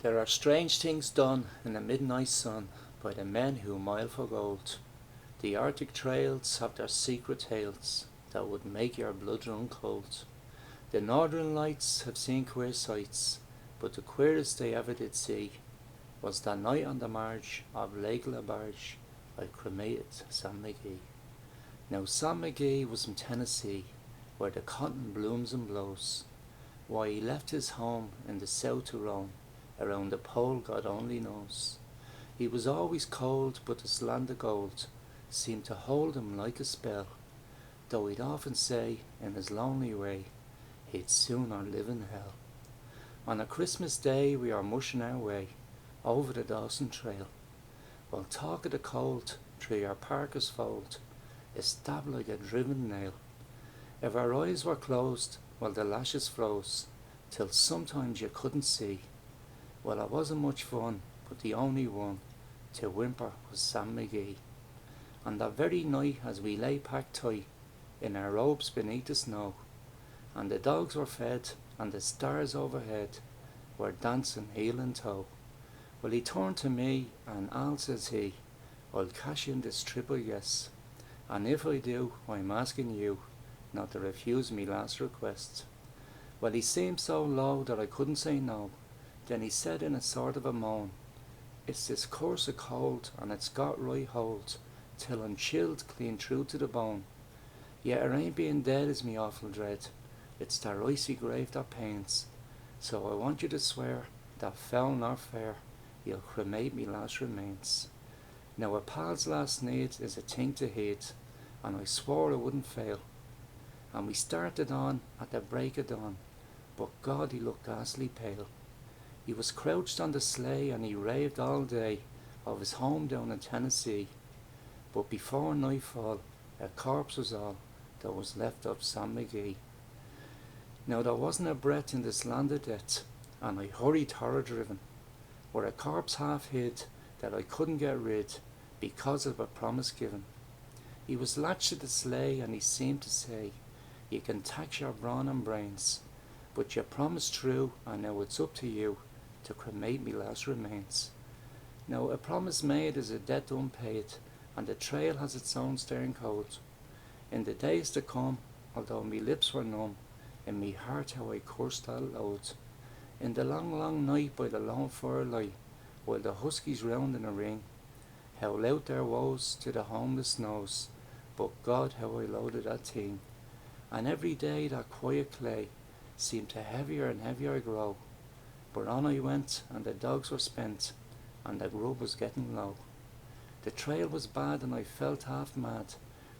There are strange things done in the midnight sun by the men who mile for gold. The Arctic trails have their secret tales that would make your blood run cold. The northern lights have seen queer sights, but the queerest they ever did see was that night on the marge of Lake Labarge I cremated Sam McGee. Now Sam McGee was from Tennessee, where the cotton blooms and blows. Why he left his home in the south to roam around the pole God only knows. He was always cold, but this land of gold seemed to hold him like a spell, though he'd often say in his lonely way he'd sooner live in hell. On a Christmas day we are mushing our way over the Dawson Trail, while talk of the cold through our parka's fold is stabbed like a driven nail. If our eyes were closed while the lashes froze, till sometimes you couldn't see, well, it wasn't much fun, but the only one to whimper was Sam McGee. On that very night, as we lay packed tight in our robes beneath the snow, and the dogs were fed, and the stars overhead were dancing heel and toe, well, he turned to me, and Al says he, I'll cash in this trip, I guess, and if I do, I'm asking you not to refuse me last request. Well, he seemed so low that I couldn't say no. Then he said in a sort of a moan, it's this curse of cold, and it's got right hold, till I'm chilled clean through to the bone. Yet it ain't being dead is me awful dread, it's that icy grave that pains. So I want you to swear that foul nor fair, you'll cremate me last remains. Now a pal's last need is a thing to heed, and I swore I wouldn't fail. And we started on at the break of dawn, but God, he looked ghastly pale. He was crouched on the sleigh and he raved all day of his home down in Tennessee. But before nightfall, a corpse was all that was left of Sam McGee. Now there wasn't a breath in this land of death, and I hurried horror driven, where a corpse half hid that I couldn't get rid because of a promise given. He was latched to the sleigh and he seemed to say, you can tax your brawn and brains, but you promised true, and now it's up to you to cremate me last remains. Now a promise made is a debt unpaid, and the trail has its own stern code. In the days to come, although me lips were numb, in me heart how I cursed that load. In the long, long night by the lone firelight, while the huskies round in a ring, howl out their woes to the homeless snows, but God how I loaded that thing. And every day that quiet clay seemed to heavier and heavier grow, but on I went, and the dogs were spent, and the grub was getting low. The trail was bad, and I felt half mad,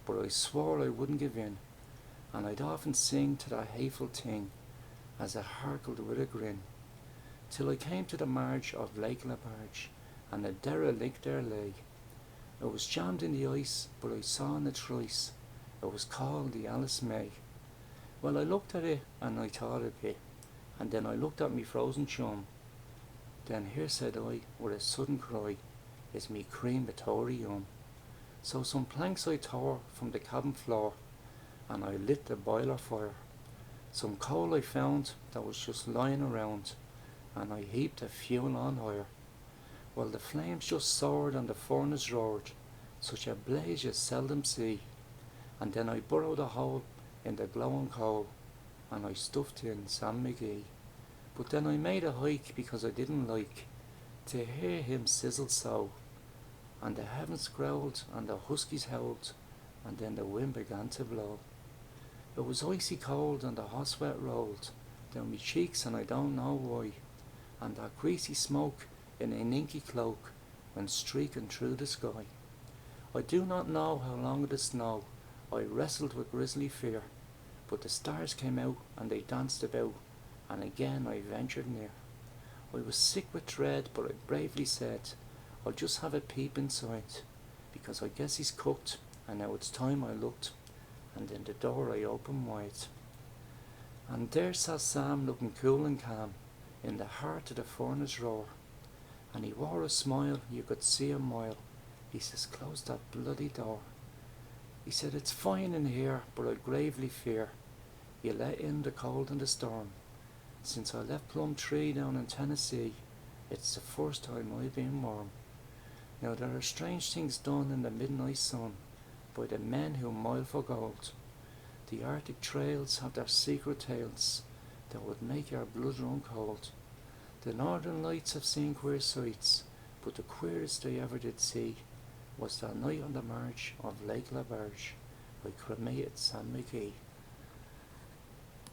but I swore I wouldn't give in, and I'd often sing to that hateful thing, as it harkled with a grin, till I came to the marge of Lake Labarge, and a derelict there lay. It was jammed in the ice, but I saw in the trace, it was called the Alice May. Well, I looked at it, and I thought a bit, and then I looked at me frozen chum. Then here said I, with a sudden cry, is me crematorium. So some planks I tore from the cabin floor, and I lit the boiler fire. Some coal I found that was just lying around, and I heaped the fuel on higher. Well, the flames just soared and the furnace roared, such a blaze you seldom see. And then I burrowed a hole in the glowing coal, and I stuffed in Sam McGee. But then I made a hike because I didn't like to hear him sizzle so. And the heavens growled and the huskies howled, and then the wind began to blow. It was icy cold and the hot sweat rolled down my cheeks, and I don't know why. And that greasy smoke in an inky cloak went streaking through the sky. I do not know how long of the snow I wrestled with grisly fear, but the stars came out and they danced about, and again I ventured near. I was sick with dread, but I bravely said, I'll just have a peep inside, because I guess he's cooked, and now it's time I looked, and then the door I opened wide. And there sat Sam looking cool and calm, in the heart of the furnace roar, and he wore a smile you could see a mile. He says, close that bloody door. He said, it's fine in here, but I gravely fear you let in the cold and the storm. Since I left Plum Tree down in Tennessee, It's the first time I've been warm. Now there are strange things done in the midnight sun by the men who mile for gold. The Arctic trails have their secret tales that would make your blood run cold. The Northern Lights have seen queer sights, but the queerest they ever did see was that night on the marge of Lake Laberge by Cremated Sam McGee.